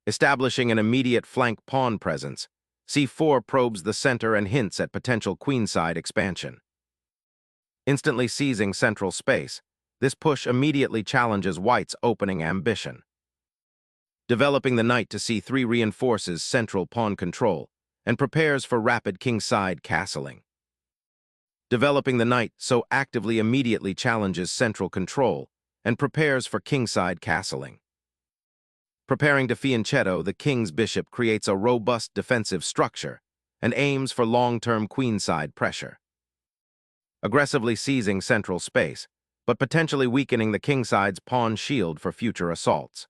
Establishing an immediate flank pawn presence, c4 probes the center and hints at potential queenside expansion. Instantly seizing central space, this push immediately challenges white's opening ambition. Developing the knight to c3 reinforces central pawn control and prepares for rapid kingside castling. Developing the knight so actively immediately challenges central control and prepares for kingside castling. Preparing to fianchetto, the king's bishop creates a robust defensive structure and aims for long-term queenside pressure. Aggressively seizing central space, but potentially weakening the kingside's pawn shield for future assaults.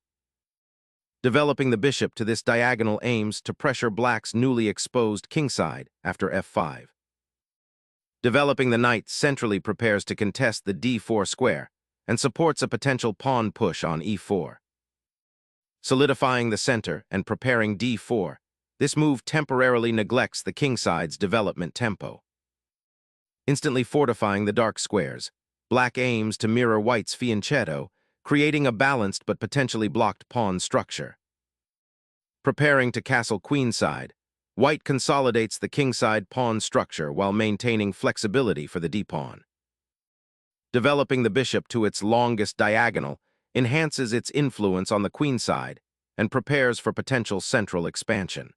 Developing the bishop to this diagonal aims to pressure black's newly exposed kingside after f5. Developing the knight centrally prepares to contest the d4 square and supports a potential pawn push on e4. Solidifying the center and preparing d4, this move temporarily neglects the kingside's development tempo. Instantly fortifying the dark squares, black aims to mirror white's fianchetto, creating a balanced but potentially blocked pawn structure. Preparing to castle queenside, white consolidates the kingside pawn structure while maintaining flexibility for the d-pawn. Developing the bishop to its longest diagonal enhances its influence on the queenside and prepares for potential central expansion.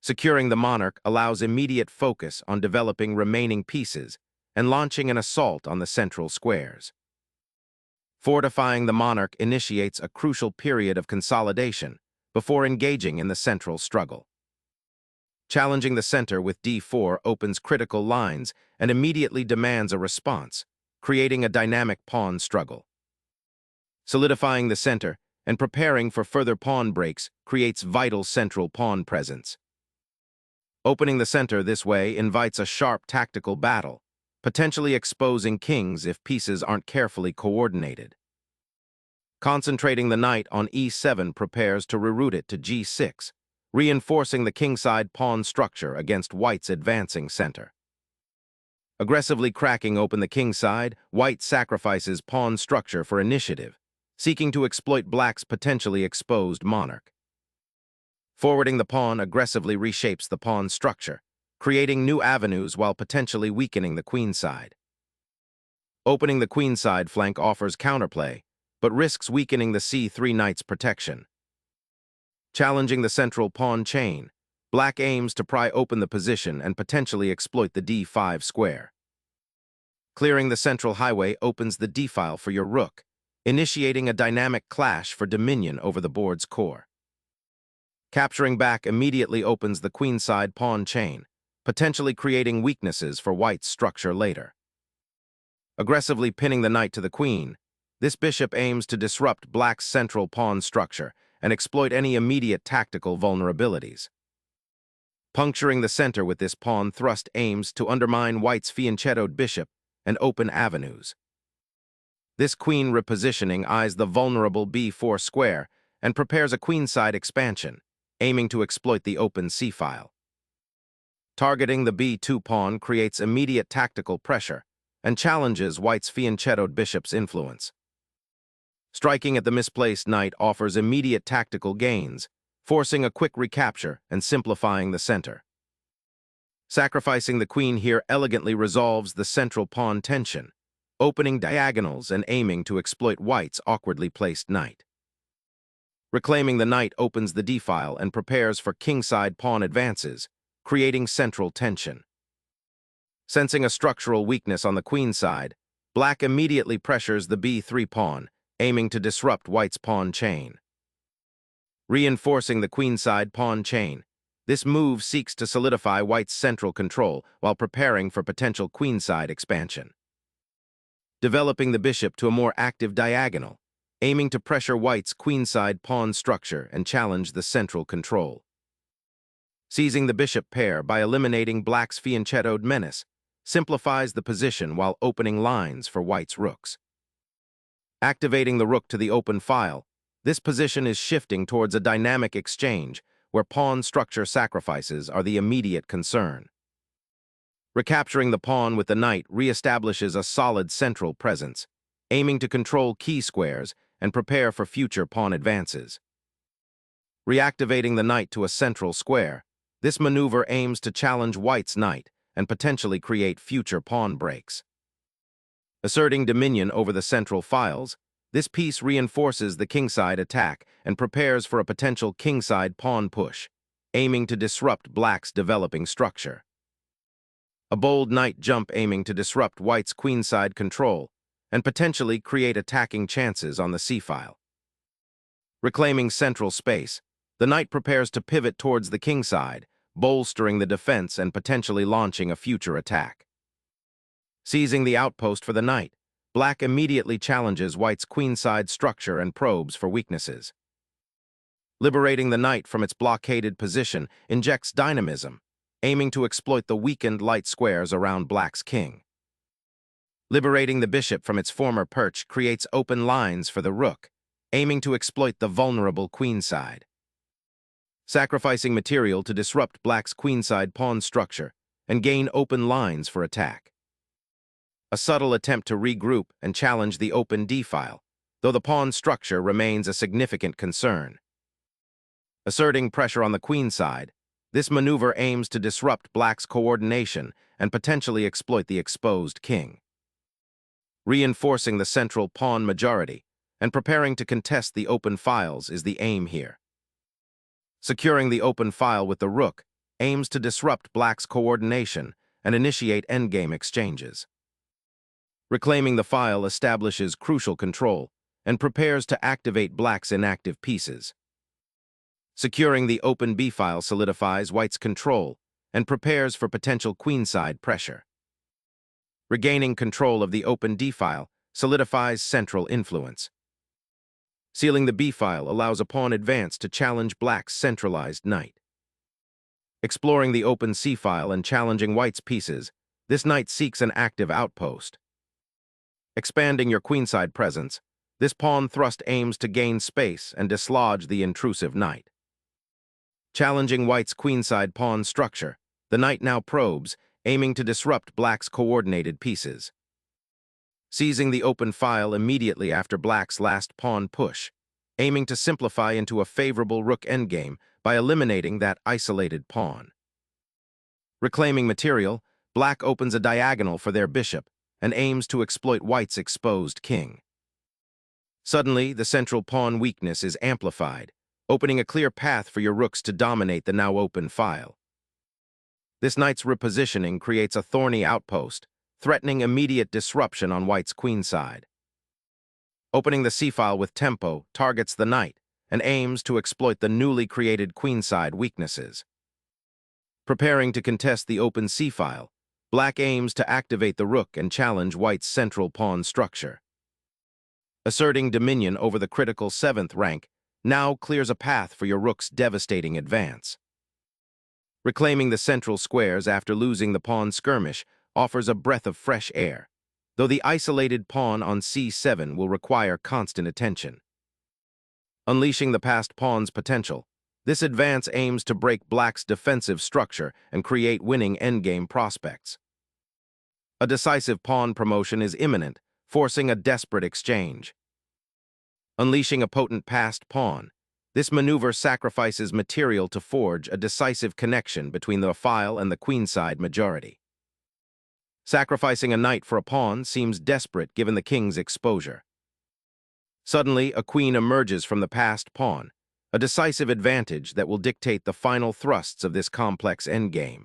Securing the monarch allows immediate focus on developing remaining pieces and launching an assault on the central squares. Fortifying the monarch initiates a crucial period of consolidation before engaging in the central struggle. Challenging the center with d4 opens critical lines and immediately demands a response, creating a dynamic pawn struggle. Solidifying the center and preparing for further pawn breaks creates vital central pawn presence. Opening the center this way invites a sharp tactical battle, potentially exposing kings if pieces aren't carefully coordinated. Concentrating the knight on e7 prepares to reroute it to g6, reinforcing the kingside pawn structure against white's advancing center. Aggressively cracking open the kingside, white sacrifices pawn structure for initiative, seeking to exploit black's potentially exposed monarch. Forwarding the pawn aggressively reshapes the pawn structure, creating new avenues while potentially weakening the queenside. Opening the queenside flank offers counterplay, but risks weakening the c3 knight's protection. Challenging the central pawn chain, black aims to pry open the position and potentially exploit the d5 square. Clearing the central highway opens the d-file for your rook, initiating a dynamic clash for dominion over the board's core. Capturing back immediately opens the queenside pawn chain, potentially creating weaknesses for white's structure later. Aggressively pinning the knight to the queen, this bishop aims to disrupt black's central pawn structure and exploit any immediate tactical vulnerabilities. Puncturing the center with this pawn thrust aims to undermine white's fianchettoed bishop and open avenues. This queen repositioning eyes the vulnerable b4 square and prepares a queenside expansion, aiming to exploit the open c-file. Targeting the b2 pawn creates immediate tactical pressure and challenges white's fianchettoed bishop's influence. Striking at the misplaced knight offers immediate tactical gains, forcing a quick recapture and simplifying the center. Sacrificing the queen here elegantly resolves the central pawn tension, opening diagonals and aiming to exploit white's awkwardly placed knight. Reclaiming the knight opens the d-file and prepares for kingside pawn advances, creating central tension. Sensing a structural weakness on the queen side, black immediately pressures the b3 pawn, aiming to disrupt white's pawn chain. Reinforcing the queenside pawn chain, this move seeks to solidify white's central control while preparing for potential queenside expansion. Developing the bishop to a more active diagonal, aiming to pressure white's queenside pawn structure and challenge the central control. Seizing the bishop pair by eliminating black's fianchettoed menace simplifies the position while opening lines for white's rooks. Activating the rook to the open file, this position is shifting towards a dynamic exchange where pawn structure sacrifices are the immediate concern. Recapturing the pawn with the knight reestablishes a solid central presence, aiming to control key squares and prepare for future pawn advances. Reactivating the knight to a central square, this maneuver aims to challenge white's knight and potentially create future pawn breaks. Asserting dominion over the central files, this piece reinforces the kingside attack and prepares for a potential kingside pawn push, aiming to disrupt black's developing structure. A bold knight jump aiming to disrupt white's queenside control and potentially create attacking chances on the c-file. Reclaiming central space, the knight prepares to pivot towards the kingside, bolstering the defense and potentially launching a future attack. Seizing the outpost for the knight, black immediately challenges white's queenside structure and probes for weaknesses. Liberating the knight from its blockaded position injects dynamism, aiming to exploit the weakened light squares around black's king. Liberating the bishop from its former perch creates open lines for the rook, aiming to exploit the vulnerable queenside. Sacrificing material to disrupt black's queenside pawn structure and gain open lines for attack. A subtle attempt to regroup and challenge the open d-file, though the pawn structure remains a significant concern. Asserting pressure on the queenside, this maneuver aims to disrupt black's coordination and potentially exploit the exposed king. Reinforcing the central pawn majority and preparing to contest the open files is the aim here. Securing the open file with the rook aims to disrupt black's coordination and initiate endgame exchanges. Reclaiming the file establishes crucial control and prepares to activate black's inactive pieces. Securing the open b-file solidifies white's control and prepares for potential queenside pressure. Regaining control of the open d-file solidifies central influence. Sealing the b-file allows a pawn advance to challenge black's centralized knight. Exploring the open c-file and challenging white's pieces, this knight seeks an active outpost. Expanding your queenside presence, this pawn thrust aims to gain space and dislodge the intrusive knight. Challenging white's queenside pawn structure, the knight now probes, aiming to disrupt black's coordinated pieces. Seizing the open file immediately after black's last pawn push, aiming to simplify into a favorable rook endgame by eliminating that isolated pawn. Reclaiming material, black opens a diagonal for their bishop and aims to exploit white's exposed king. Suddenly, the central pawn weakness is amplified, opening a clear path for your rooks to dominate the now open file. This knight's repositioning creates a thorny outpost, threatening immediate disruption on white's queenside. Opening the c-file with tempo targets the knight and aims to exploit the newly created queenside weaknesses. Preparing to contest the open c-file, black aims to activate the rook and challenge white's central pawn structure. Asserting dominion over the critical 7th rank now clears a path for your rook's devastating advance. Reclaiming the central squares after losing the pawn skirmish offers a breath of fresh air, though the isolated pawn on c7 will require constant attention. Unleashing the passed pawn's potential, this advance aims to break black's defensive structure and create winning endgame prospects. A decisive pawn promotion is imminent, forcing a desperate exchange. Unleashing a potent passed pawn, this maneuver sacrifices material to forge a decisive connection between the file and the queenside majority. Sacrificing a knight for a pawn seems desperate given the king's exposure. Suddenly, a queen emerges from the passed pawn, a decisive advantage that will dictate the final thrusts of this complex endgame.